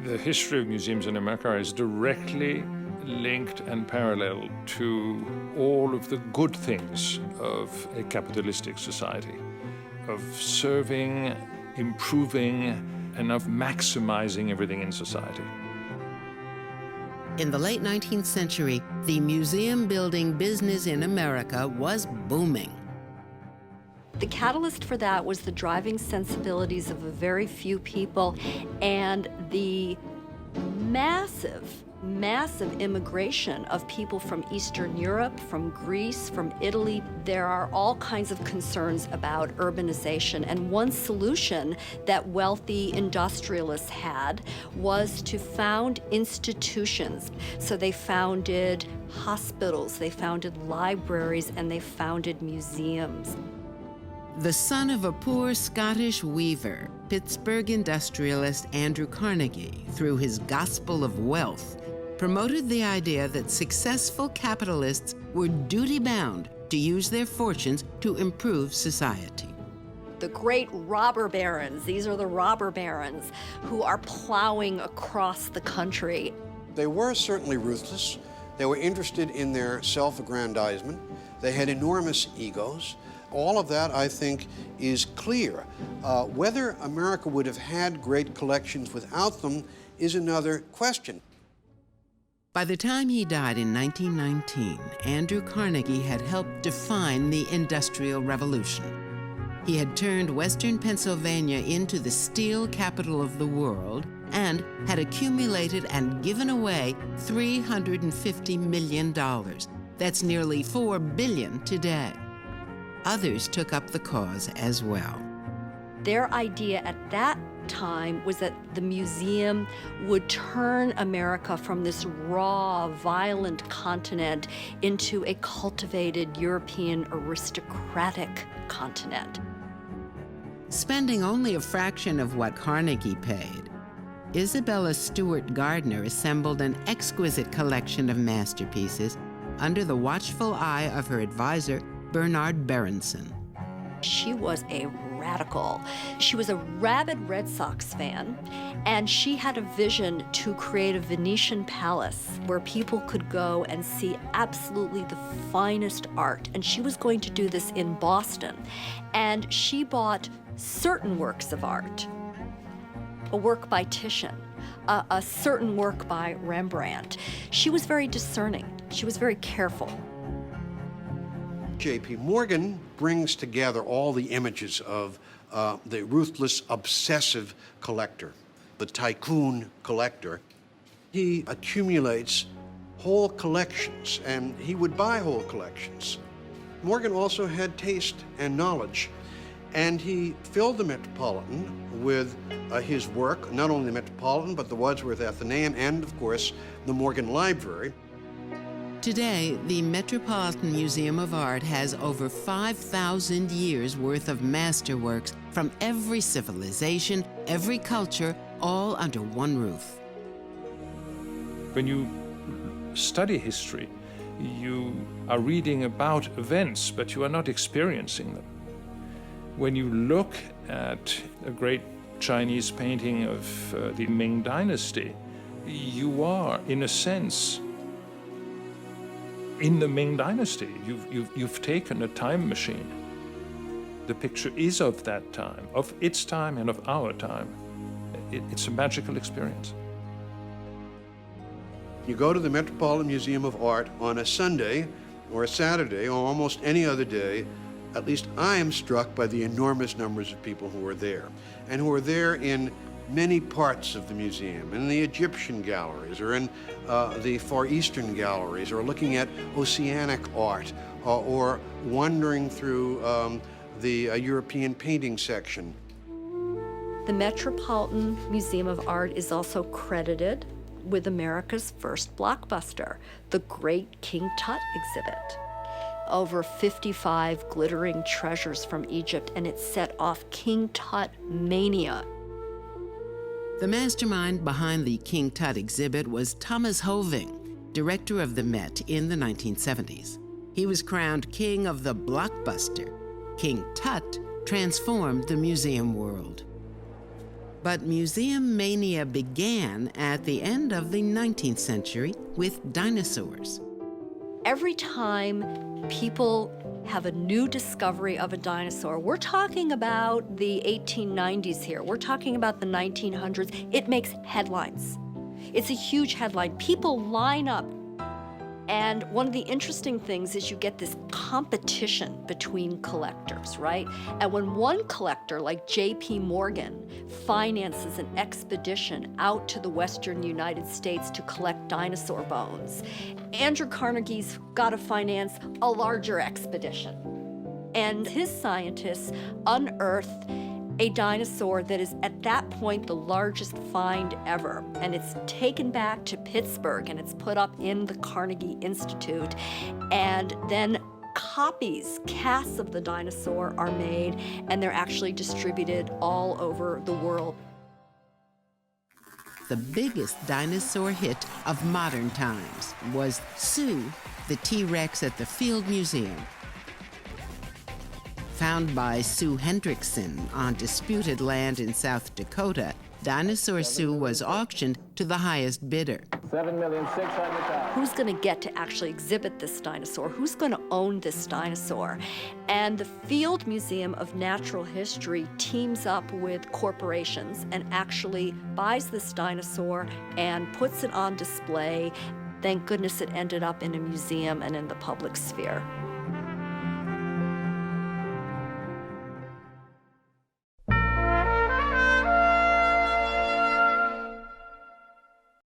The history of museums in America is directly linked and parallel to all of the good things of a capitalistic society, of serving, improving, and of maximizing everything in society. In the late 19th century, the museum-building business in America was booming. The catalyst for that was the driving sensibilities of a very few people and the massive immigration of people from Eastern Europe, from Greece, from Italy. There are all kinds of concerns about urbanization, and one solution that wealthy industrialists had was to found institutions. So they founded hospitals, they founded libraries, and they founded museums. The son of a poor Scottish weaver, Pittsburgh industrialist Andrew Carnegie, through his gospel of wealth, promoted the idea that successful capitalists were duty-bound to use their fortunes to improve society. The great robber barons, these are the robber barons who are plowing across the country. They were certainly ruthless. They were interested in their self-aggrandizement. They had enormous egos. All of that, I think, is clear. Whether America would have had great collections without them is another question. By the time he died in 1919, Andrew Carnegie had helped define the Industrial Revolution. He had turned Western Pennsylvania into the steel capital of the world and had accumulated and given away $350 million. That's nearly $4 billion today. Others took up the cause as well. Their idea at that time was that the museum would turn America from this raw, violent continent into a cultivated European aristocratic continent. Spending only a fraction of what Carnegie paid, Isabella Stewart Gardner assembled an exquisite collection of masterpieces under the watchful eye of her advisor, Bernard Berenson. She was a radical. She was a rabid Red Sox fan, and she had a vision to create a Venetian palace where people could go and see absolutely the finest art. And she was going to do this in Boston. And she bought certain works of art, a work by Titian, a certain work by Rembrandt. She was very discerning. She was very careful. J.P. Morgan brings together all the images of the ruthless, obsessive collector, the tycoon collector. He accumulates whole collections, and he would buy whole collections. Morgan also had taste and knowledge, and he filled the Metropolitan with his work, not only the Metropolitan, but the Wadsworth Athenaeum, and, of course, the Morgan Library. Today, the Metropolitan Museum of Art has over 5,000 years worth of masterworks from every civilization, every culture, all under one roof. When you study history, you are reading about events, but you are not experiencing them. When you look at a great Chinese painting of the Ming Dynasty, you are, in a sense, in the Ming Dynasty. You've taken a time machine. The picture is of that time, of its time and of our time. It's a magical experience. You go to the Metropolitan Museum of Art on a Sunday or a Saturday or almost any other day, at least I am struck by the enormous numbers of people who are there, and who are there in many parts of the museum, in the Egyptian galleries, or in the Far Eastern galleries, or looking at oceanic art, or wandering through the European painting section. The Metropolitan Museum of Art is also credited with America's first blockbuster, the Great King Tut exhibit. Over 55 glittering treasures from Egypt, and it set off King Tut mania. The mastermind behind the King Tut exhibit was Thomas Hoving, director of the Met in the 1970s. He was crowned king of the blockbuster. King Tut transformed the museum world. But museum mania began at the end of the 19th century with dinosaurs. Every time people have a new discovery of a dinosaur, we're talking about the 1890s here, we're talking about the 1900s, it makes headlines. It's a huge headline. People line up. And one of the interesting things is you get this competition between collectors, right? And when one collector, like J.P. Morgan, finances an expedition out to the western United States to collect dinosaur bones, Andrew Carnegie's got to finance a larger expedition. And his scientists unearthed a dinosaur that is at that point the largest find ever. And it's taken back to Pittsburgh and it's put up in the Carnegie Institute. And then copies, casts of the dinosaur are made and they're actually distributed all over the world. The biggest dinosaur hit of modern times was Sue, the T-Rex at the Field Museum. Found by Sue Hendrickson on disputed land in South Dakota, Dinosaur Sue was auctioned to the highest bidder. $7,600,000. Who's going to get to actually exhibit this dinosaur? Who's going to own this dinosaur? And the Field Museum of Natural History teams up with corporations and actually buys this dinosaur and puts it on display. Thank goodness it ended up in a museum and in the public sphere.